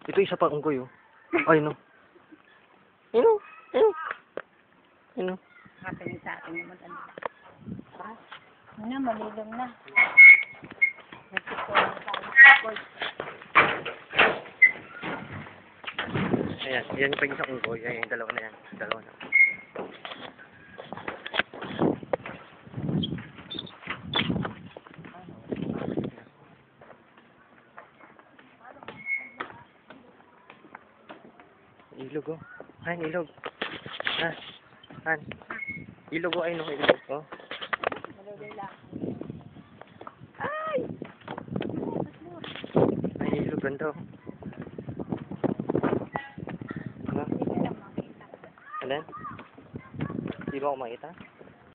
Ito isa pa unggoy oh. Ay no. Ino. Ino. Ino. Katingin sa atin naman. Ano, malilom na. Ayan, yan pa yung isang unggoy. Ayan, yung dalawa na yan. Dalawa na. Ilog oh. Han, ilog. Ha? Han. Ilog oh, ayun oh, ilog oh. Ay! Ay, ilog ganda oh. Ano? Ano? Di ba ako makita?